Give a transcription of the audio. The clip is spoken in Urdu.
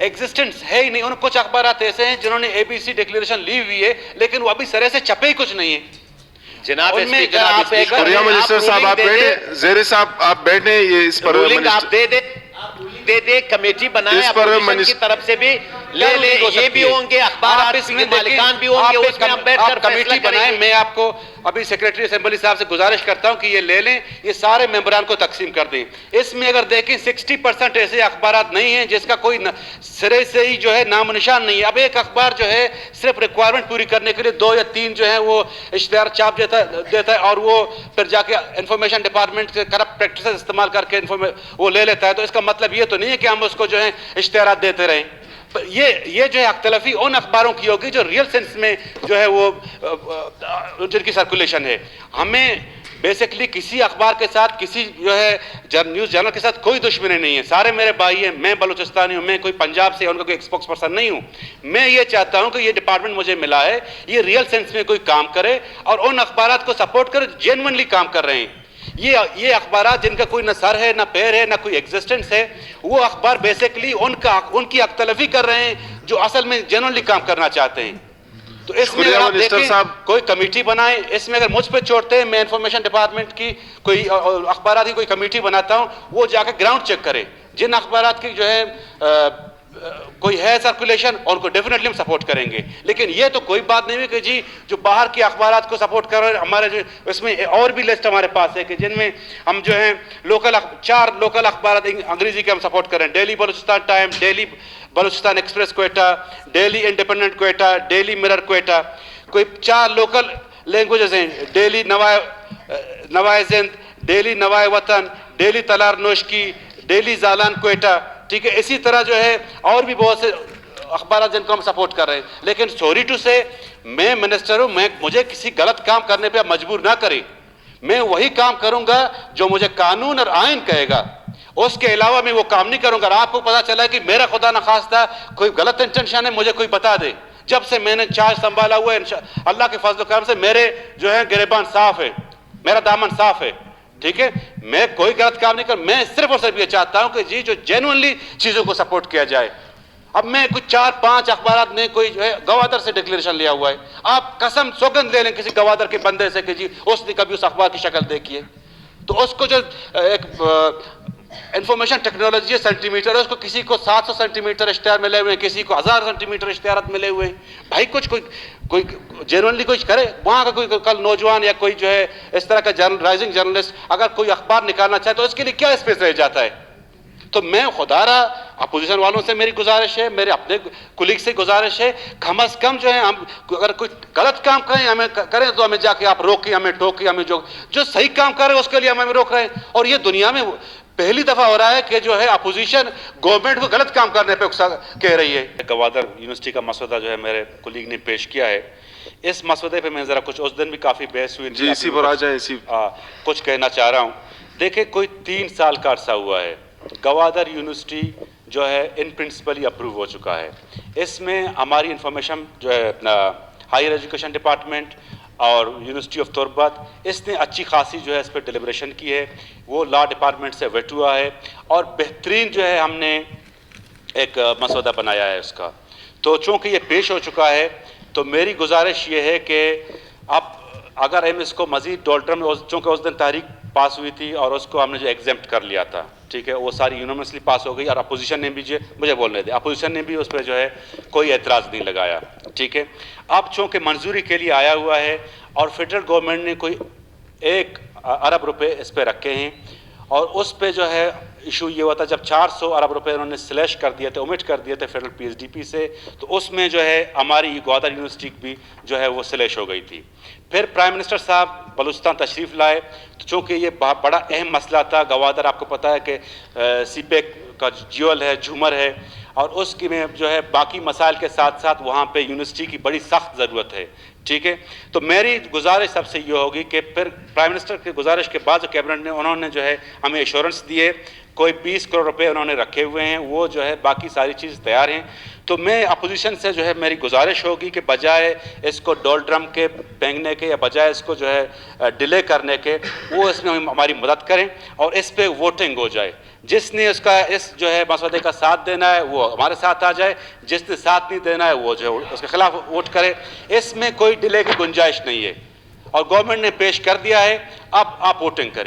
ایگزسٹنس ہے ہی نہیں. ان کچھ اخبارات ایسے ہیں جنہوں نے ABC ڈکلیریشن لی ہوئی ہے لیکن وہ ابھی سرے سے چھپے ہی کچھ نہیں ہے. جناب شکریہ منسٹر صاحب, آپ بیٹھیں. زیر صاحب آپ بیٹھیں, یہ اس پر رولنگ آپ دے دے کمیٹی بنائیں, اپوزیشن کی طرف سے بھی لے لیں, یہ بھی ہوں گے اخبارات کے مالکان بھی ہوں گے, اس میں ہم بیٹھ کر فیصلہ کریں گے. میں آپ کو ابھی سیکریٹری اسمبلی صاحب سے گزارش کرتا ہوں کہ یہ لے لیں, یہ سارے ممبران کو تقسیم کر دیں. اس میں اگر دیکھیں 60% ایسے اخبارات نہیں ہیں جس کا کوئی سرے سے ہی جو ہے نام و نشان نہیں ہے. اب ایک اخبار جو ہے صرف ریکوائرمنٹ پوری کرنے کے لیے 2 یا 3 جو ہے وہ اشتہار چھاپ دیتا ہے اور وہ پھر جا کے انفارمیشن ڈپارٹمنٹ سے کرپٹ پریکٹسز استعمال کر کے وہ لے لیتا ہے. تو اس کا مطلب یہ تو نہیں ہے کہ ہم اس کو جو ہے اشتہارات دیتے رہیں. یہ جو ہے اختلافی ان اخباروں کی ہوگی جو ریئل سینس میں جو ہے وہ جن کی سرکولیشن ہے. ہمیں بیسکلی کسی اخبار کے ساتھ, کسی جو ہے نیوز چینل کے ساتھ کوئی دشمنی نہیں ہے. سارے میرے بھائی ہیں, میں بلوچستانی ہوں, میں کوئی پنجاب سے ان کا کوئی اسپوکس پرسن نہیں ہوں. میں یہ چاہتا ہوں کہ یہ ڈپارٹمنٹ مجھے ملا ہے یہ ریئل سینس میں کوئی کام کرے اور ان اخبارات کو سپورٹ کرے جینوئنلی کام کر رہے ہیں. یہ اخبارات جن کا کوئی نہ سر ہے نہ پیر ہے نہ کوئی ایگزسٹنس ہے, وہ اخبار بیسکلی ان کی اختلافی کر رہے ہیں جو اصل میں جینوئنلی کام کرنا چاہتے ہیں. تو اس میں اگر آپ دیکھیں کوئی کمیٹی بنائیں, اس میں اگر مجھ پہ چھوڑتے ہیں, میں انفارمیشن ڈپارٹمنٹ کی کوئی اخبارات کی کوئی کمیٹی بناتا ہوں, وہ جا کے گراؤنڈ چیک کرے جن اخبارات کی جو ہے کوئی ہے سرکولیشن اور ان کو ڈیفینیٹلی ہم سپورٹ کریں گے. لیکن یہ تو کوئی بات نہیں ہے کہ جی جو باہر کی اخبارات کو سپورٹ کر رہے ہیں, ہمارے جو اس میں اور بھی لسٹ ہمارے پاس ہے کہ جن میں ہم جو ہیں 4 لوکل اخبارات انگریزی کے ہم سپورٹ کر رہے ہیں. Daily Balochistan time, daily Balochistan express Quetta, daily independent Quetta, daily mirror Quetta. کوئی 4 لوکل لینگویجز ہیں, ڈیلی نوائے زند, ڈیلی نوائے وطن, ڈیلی تلار نوشکی, ڈیلی زالان کوئٹہ. ٹھیک ہے, اسی طرح جو ہے اور بھی بہت سے اخبارات جن کو ہم سپورٹ کر رہے ہیں. لیکن سوری ٹو سے میں منسٹر ہوں, مجھے کسی غلط کام کرنے پہ مجبور نہ کریں. میں وہی کام کروں گا جو مجھے قانون اور آئین کہے گا, اس کے علاوہ میں وہ کام نہیں کروں گا. اور آپ کو پتا چلا ہے کہ میرا خدا نخواستہ کوئی غلط انٹینشن ہے, مجھے کوئی بتا دے. جب سے میں نے چارج سنبھالا ہوا ہے اللہ کے فضل و کرم سے میرے جو ہے گریبان صاف ہے, میرا دامن صاف ہے. ٹھیک ہے, میں کوئی غلط کام نہیں کروں. میں صرف اور صرف یہ چاہتا ہوں کہ جی جو جینوئنلی چیزوں کو سپورٹ کیا جائے. اب میں کچھ 4-5 اخبارات میں کوئی جو ہے گوادر سے ڈکلیریشن لیا ہوا ہے. آپ قسم سوگند لے لیں کسی گوادر کے بندے سے کہ جی اس نے کبھی اس اخبار کی شکل دیکھی ہے. تو اس کو جو ایک انفارمیشن ٹیکنالوجی سینٹی میٹر ہے, اس کو کسی کو 700 سینٹی میٹر اشتہار ملے ہوئے ہیں, کسی کو 1000 سینٹی میٹر اشتہارات ملے ہوئے ہیں. بھائی کوئی جنرلی کچھ کرے. وہاں کا کوئی کل نوجوان یا کوئی جو ہے اس طرح کا رائزنگ جرنلسٹ اگر کوئی اخبار نکالنا چاہے تو اس کے لیے کیا اسپیس رہ جاتا ہے. تو میں خدا رہا اپوزیشن والوں سے میری گزارش ہے, میرے اپنے کولیگ سے گزارش ہے, کم از کم جو ہے ہم اگر کوئی غلط کام کریں تو ہمیں جا کے آپ روکیں, ہمیں ٹوکیں. ہمیں جو صحیح کام کر رہے ہیں اس کے لیے ہمیں روک رہے ہیں. اور یہ دنیا میں پہلی دفعہ ہو رہا ہے کہ جو ہے اپوزیشن گورنمنٹ کو غلط کام کرنے پہ کہہ رہی ہے. گوادر یونیورسٹی کا مسودہ جو ہے میرے کولیگ نے پیش کیا ہے, اس مسودے پہ میں ذرا کچھ اس دن بھی کافی بحث ہوئی, جی اسی پر آ جائیں. کچھ کہنا چاہ رہا ہوں. دیکھیں کوئی 3 سال کا عرصہ ہوا ہے, گوادر یونیورسٹی جو ہے ان پرنسپلی اپروو ہو چکا ہے. اس میں ہماری انفارمیشن جو ہے اپنا ہائر ایجوکیشن ڈپارٹمنٹ اور یونیورسٹی آف تربت, اس نے اچھی خاصی جو ہے اس پہ ڈیلیبریشن کی ہے. وہ لا ڈپارٹمنٹ سے ویٹ ہوا ہے اور بہترین جو ہے ہم نے ایک مسودہ بنایا ہے اس کا. تو چونکہ یہ پیش ہو چکا ہے تو میری گزارش یہ ہے کہ اب اگر ہم اس کو مزید ڈولٹرم, چونکہ اس دن تحریک پاس ہوئی تھی اور اس کو ہم نے جو ایگزیمپٹ کر لیا تھا, ٹھیک ہے, وہ ساری یونیورسلی پاس ہو گئی اور اپوزیشن نے بھی مجھے بولنے دے, اپوزیشن نے بھی اس پہ جو ہے کوئی اعتراض نہیں لگایا. ٹھیک ہے, اب چونکہ منظوری کے لیے آیا ہوا ہے اور فیڈرل گورنمنٹ نے کوئی 1 ارب روپے اس پہ رکھے ہیں, اور اس پہ جو ہے ایشو یہ ہوا تھا جب 400 ارب روپے انہوں نے سلیش کر دیے تھے, اومٹ کر دیے تھے فیڈرل PSDP سے, تو اس میں جو ہے ہماری گوادر یونیورسٹی بھی جو ہے وہ سلیش ہو گئی تھی. پھر پرائم منسٹر صاحب بلوچستان تشریف لائے, تو چونکہ یہ بڑا اہم مسئلہ تھا. گوادر آپ کو پتہ ہے کہ سی پیک کا جیول ہے, جھومر ہے, اور اس کی میں جو ہے باقی مسائل کے ساتھ ساتھ وہاں پہ یونیورسٹی کی بڑی سخت ضرورت ہے. ٹھیک ہے, تو میری گزارش سب سے یہ ہوگی کہ پھر پرائم منسٹر کی گزارش کے بعد جو کیبنٹ نے انہوں نے جو ہے ہمیں ایشورنس دیے, کوئی 20 کروڑ روپے انہوں نے رکھے ہوئے ہیں, وہ جو ہے باقی ساری چیز تیار ہیں. تو میں اپوزیشن سے جو ہے میری گزارش ہوگی کہ بجائے اس کو ڈول ڈرم کے پھینکنے کے یا بجائے اس کو جو ہے ڈیلے کرنے کے, وہ اس میں ہماری مدد کریں اور اس پہ ووٹنگ ہو جائے. جس نے اس کا اس جو ہے مسودے کا ساتھ دینا ہے وہ ہمارے ساتھ آ جائے, جس نے ساتھ نہیں دینا ہے وہ جو ہے اس کے خلاف ووٹ کرے. اس میں کوئی ڈیلے کی گنجائش نہیں ہے, اور گورنمنٹ نے پیش کر دیا ہے, اب آپ ووٹنگ کریں.